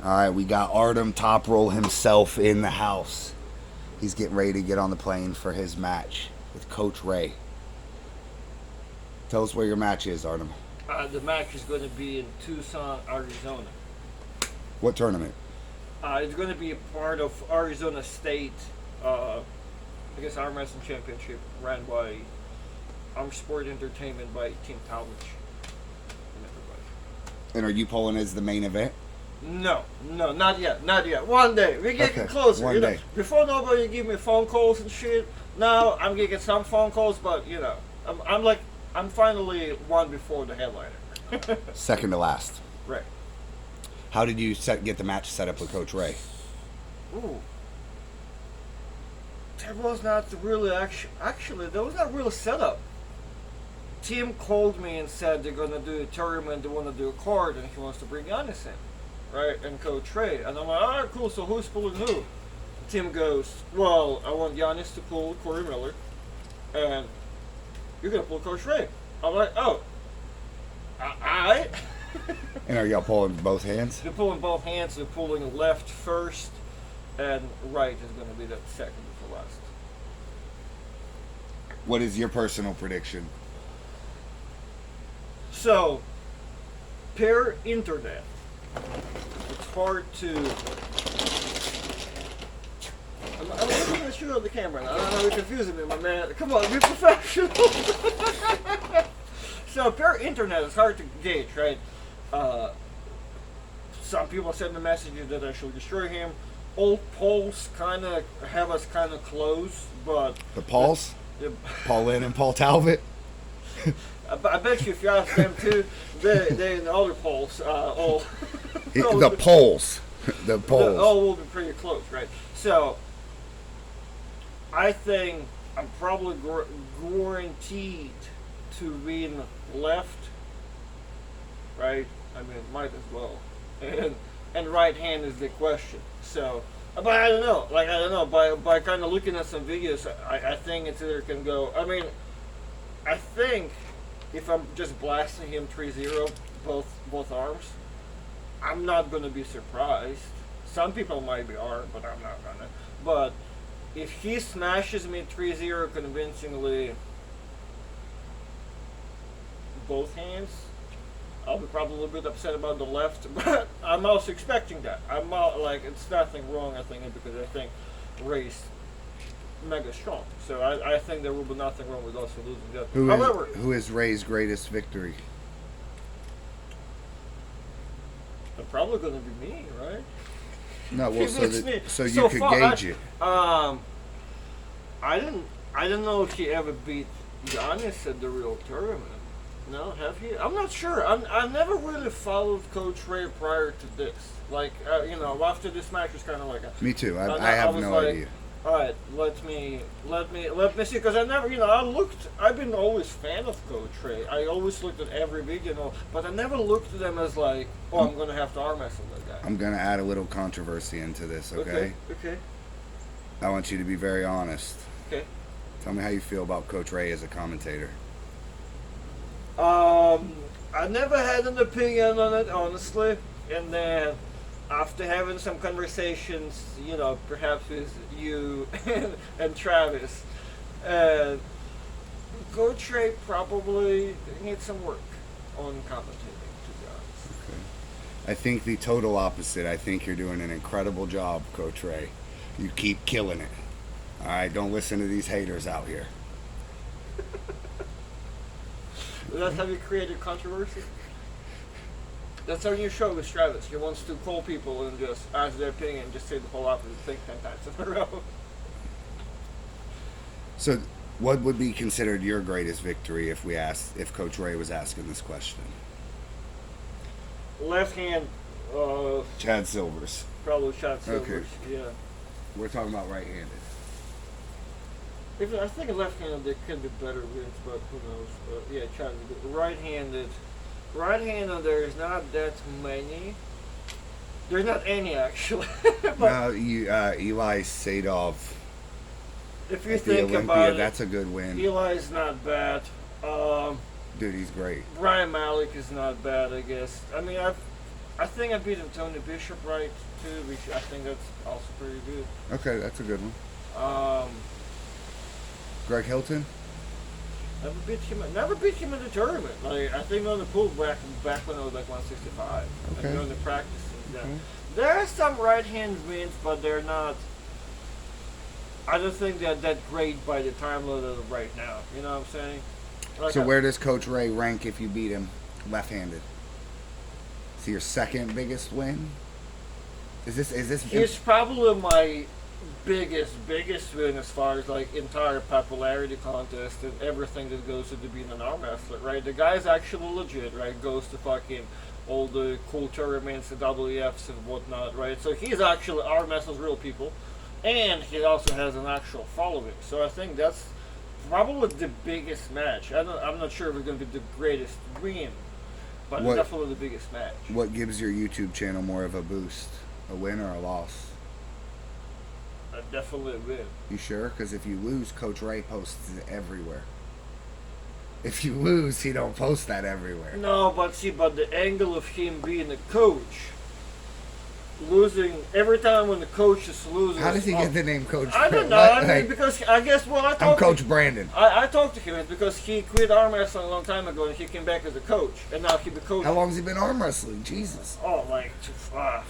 All right, we got Artem Toproll himself in the house. He's getting ready to get on the plane for his match with Coach Ray. Tell us where your match is, Artem. The match is going to be in Tucson, Arizona. What tournament? It's going to be a part of Arizona State, I guess, Arm Wrestling Championship ran by Arm Sport Entertainment by Team College and everybody. And are you pulling as the main event? No, not yet. One day. We're getting closer. One day. Before nobody give me phone calls and shit. Now I'm getting some phone calls, but I'm finally one before the headliner. Second to last. Right. How did you get the match set up with Coach Ray? Ooh. That was not really actually that was not really set up. Team called me and said they're gonna do a tournament, they wanna do a card, and he wants to bring Giannis in, right? And Coach Ray, and I'm like, all right, cool. So who's pulling who? Tim goes, well, I want Giannis to pull Corey Miller, and you're gonna pull Coach Ray. I'm like, oh, alright. And are y'all pulling both hands? They're pulling both hands. They're pulling left first, and right is going to be that second to last. What is your personal prediction? So, per internet, it's hard to. I'm looking at you on the camera now. I don't know you're confusing me, my man. Come on, be professional. So, per internet, it's hard to gauge, right? Some people send me messages that I should destroy him. Old polls kind of have us kind of close, but The Pauls? the, Paul Lynn and Paul Talbot? I bet you if you ask them too, they in the other polls, all The polls. The polls. all will be pretty close, right? So I think I'm probably guaranteed to win left, right? I mean, might as well. And right hand is the question. So, but I don't know. Like, I don't know. By kind of looking at some videos, I think it's either can go. I mean, I think if I'm just blasting him 3-0, both arms, I'm not going to be surprised. Some people might be are, but I'm not going to. But if he smashes me 3-0 convincingly, both hands, I'll be probably a little bit upset about the left, but I'm also expecting that. I'm like, it's nothing wrong, I think, because I think Ray's mega strong. So I think there will be nothing wrong with also losing that. Who is Ray's greatest victory? It's probably going to be me, right? No, well, so you So could far, gauge it. I didn't know if he ever beat Giannis at the real tournament. No, have you? I'm not sure. I never really followed Coach Ray prior to this. Like, after this match was kind of like. Me too. I have was no like, idea. All right, let me see, because I never, I've been always fan of Coach Ray. I always looked at every video, but I never looked at them as like, oh, I'm gonna have to arm wrestle that guy. I'm going to add a little controversy into this, okay? Okay. I want you to be very honest. Okay. Tell me how you feel about Coach Ray as a commentator. I never had an opinion on it, honestly. And then, after having some conversations, perhaps with you and Travis, Coach Ray probably needs some work on commentating, to be honest. Okay. I think the total opposite. I think you're doing an incredible job, Coach Ray. You keep killing it. All right, don't listen to these haters out here. That's how you created controversy? That's our new show with Travis. He wants to call people and just ask their opinion and just say the whole opposite thing 10 times in a row. So, what would be considered your greatest victory if Coach Ray was asking this question? Left hand, Chad Silvers. probably shot Silvers. Okay. Yeah. We're talking about right-handed. I think left-handed there could be better wins, but who knows? But yeah, Chad is good. Right-handed there is not that many. There's not any actually. No, Eli Sadov. If you At the think Olympia, about it, that's a good win. Eli's not bad. Dude, he's great. Brian Malik is not bad, I guess. I mean, I think I beat Tony Bishop right too. I think that's also pretty good. Okay, that's a good one. Um, Greg Hilton. Never beat him in the tournament. Like I think on the pool back when I was like 165. Okay. And on the practices. Yeah. Okay. There are some right hand wins, but they're not. I don't think they're that great by the time limit right now. You know what I'm saying? Like So where does Coach Ray rank if you beat him left-handed? Is he your second biggest win? Is this? He's probably my biggest win as far as like entire popularity contest and everything that goes into being an arm wrestler, right? The guy's actually legit, right? Goes to fucking all the cool tournaments, the WFs and whatnot, right? So he's actually arm wrestles real people, and he also has an actual following. So I think that's probably the biggest match. I'm not sure if it's going to be the greatest win, but definitely the biggest match. What gives your YouTube channel more of a boost? A win or a loss? Definitely a win. You sure? Because if you lose, Coach Ray posts it everywhere. If you lose, he don't post that everywhere. No, but the angle of him being a coach, losing every time when the coach is losing. How does he get the name Coach? I don't know. Like, because I guess I'm Coach Brandon. I talked to him. It's because he quit arm wrestling a long time ago and he came back as a coach, and now he's the coach. How long has he been arm wrestling? Jesus. Oh, like long time.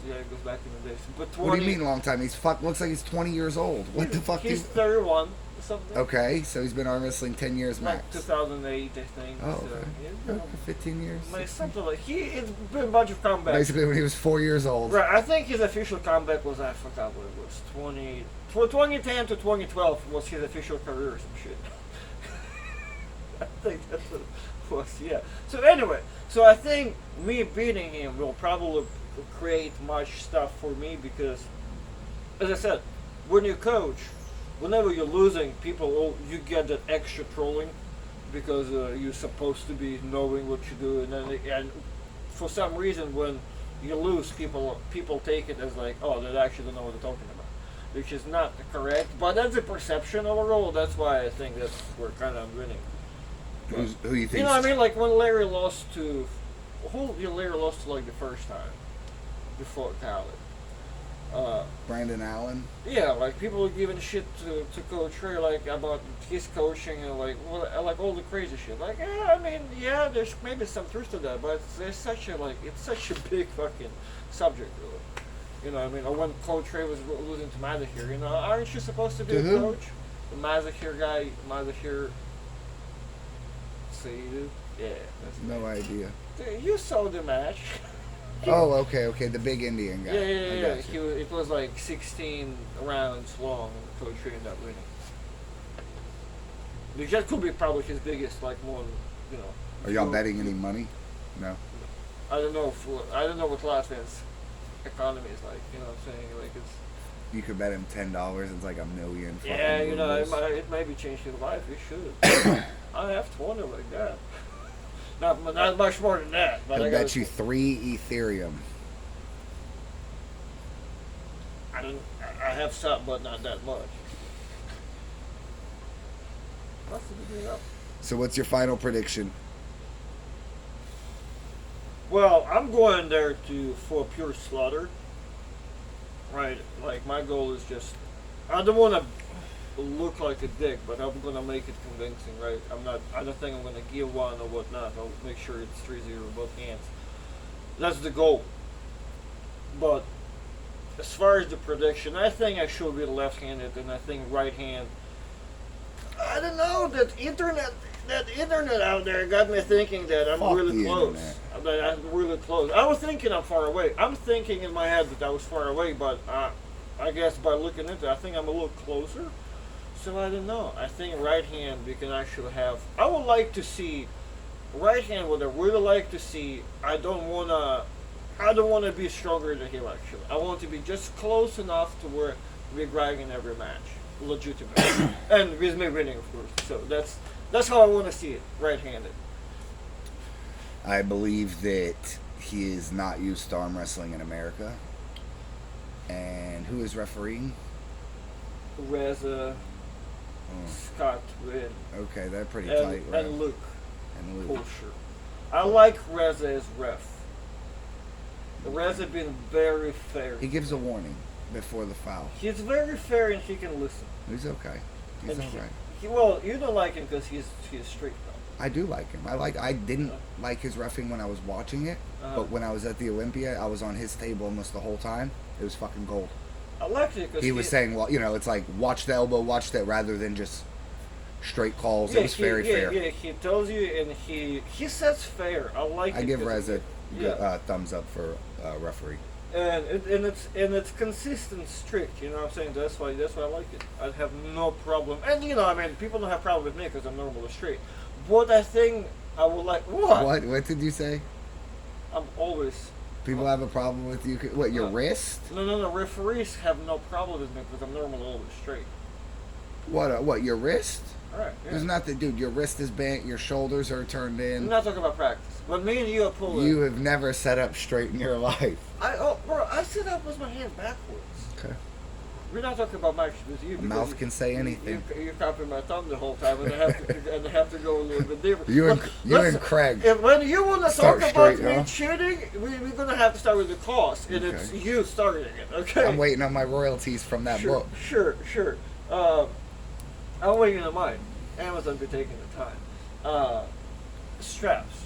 Yeah, it goes back in the days. But 20, What do you mean long time? Looks like he's 20 years old. What the fuck? He's 31 or something. Okay, so he's been arm wrestling 10 years max. Like 2008, I think. Oh, so, okay. yeah, Okay, 15 years. Like something like it's been a bunch of comebacks. Basically, when he was 4 years old. Right, I think his official comeback was, I forgot what it was, 2010 to 2012 was his official career or some shit. I think that's what it was, yeah. So anyway, I think me beating him will probably create much stuff for me because, as I said, when you coach, whenever you're losing, you get that extra trolling because you're supposed to be knowing what you do, and for some reason when you lose, people take it as like, oh, they actually don't know what they're talking about, which is not correct. But that's a perception overall. That's why I think that we're kind of winning. Who you think? You know what I mean? Like when Larry lost to, Larry lost to like the first time before college. Brandon Allen. Yeah, like people were giving shit to Coach Ray, like about his coaching and like all the crazy shit. Like, yeah, I mean, yeah, there's maybe some truth to that, but it's such a big fucking subject, really. You know what I mean? Or when Coach Ray was losing to Mazahir, you know, aren't you supposed to be a coach? The Mazahir guy, Saeed. Yeah, that's No idea. You saw the match. Oh, okay, the big Indian guy. Yeah. It was like 16 rounds long, and Coach Ray ended up winning. That could be probably his biggest, like, one, you know. Are y'all betting any money? No. I don't know what Latvia's economy is like. You know what I'm saying? Like it's. You could bet him $10. It's like $1 million. Yeah, you know, it maybe change his life. It should. I have to wonder like that. Not much more than that. But I bet you 3 Ethereum. I have some, but not that much. So what's your final prediction? Well, I'm going there for pure slaughter. Right, like my goal is just, I don't want to look like a dick, but I'm gonna make it convincing, right? I don't think I'm gonna give one or whatnot. I'll make sure it's 3-0 both hands. That's the goal. But as far as the prediction, I think I should be left-handed, and I think right hand. I don't know, that internet out there got me thinking that I'm really close. I'm really close. I was thinking I'm far away. I'm thinking in my head that I was far away, but I guess by looking into it, I think I'm a little closer. So I don't know. I think right hand we can actually have. I would like to see right hand. What I really like to see. I don't wanna be stronger than him. Actually, I want to be just close enough to where we're dragging every match, legitimately, and with me winning, of course. So that's how I want to see it, right-handed. I believe that he is not used to arm wrestling in America. And who is refereeing? Reza, Scott Wynn. Okay, they're pretty tight, right? And Luke. And Luke. Polsher. I like Reza as ref. Reza been very fair. He gives a warning before the foul. He's very fair and he can listen. He's okay. He's And all right. Well, you don't like him because he's straight though. I do like him. I didn't like his reffing when I was watching it, but when I was at the Olympia, I was on his table almost the whole time. It was fucking gold. I liked it because He was saying, well, it's like watch the elbow, watch that, rather than just straight calls. It was very fair. Yeah, he tells you and he says fair. I like it. I give 'cause Rez a thumbs up for referee. and it's consistent, strict. You know what I'm saying? That's why I like it. I have no problem. And I mean, people don't have problem with me because I'm normal and straight. But I think I would like what? What did you say? I'm always. People have a problem with you? What, your wrist? No. Referees have no problem with me because I'm normal and always straight. What, your wrist? All right. Yeah. There's nothing, dude. Your wrist is bent. Your shoulders are turned I'm in. not talking about practice. But me and you are pulling. You have never sat up straight in your life. I sit up with my hands backwards. Okay. We're not talking about matches with you. A mouth can say anything. You're copying my thumb the whole time, and I have to go a little bit deeper. You But and Craig. When you want to Start talk about straight, me huh? cheating, we're gonna have to start with the cause, and it's Okay. you starting it. Okay. I'm waiting on my royalties from that book. Sure. I'm waiting on mine. Amazon be taking the time. Straps.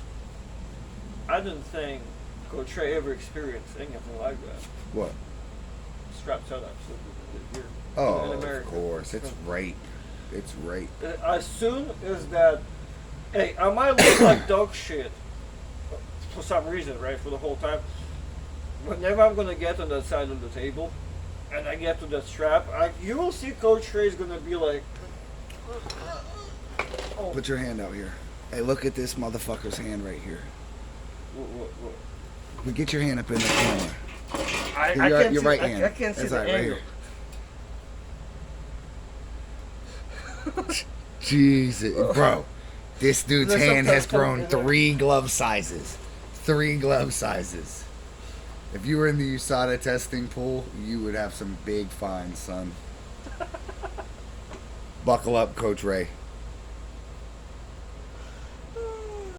I didn't think Coach Trey ever experienced anything like that. What? Strap setups. Here Oh, in of America. course. It's rape. It's rape. As soon as that, hey, I might look like dog shit for some reason, right? For the whole time. Whenever I'm gonna get on that side of the table, and I get to that strap, you will see Coach Trey's gonna be like, oh. Put your hand out here. Hey, look at this motherfucker's hand right here. What? But get your hand up in the camera. I Your can't see, right hand. I can't see That's the all right, right angle. here. Jesus, bro. This dude's There's hand some has grown in there. 3 glove sizes. 3 glove sizes. If you were in the USADA testing pool, you would have some big finds, son. Buckle up, Coach Ray.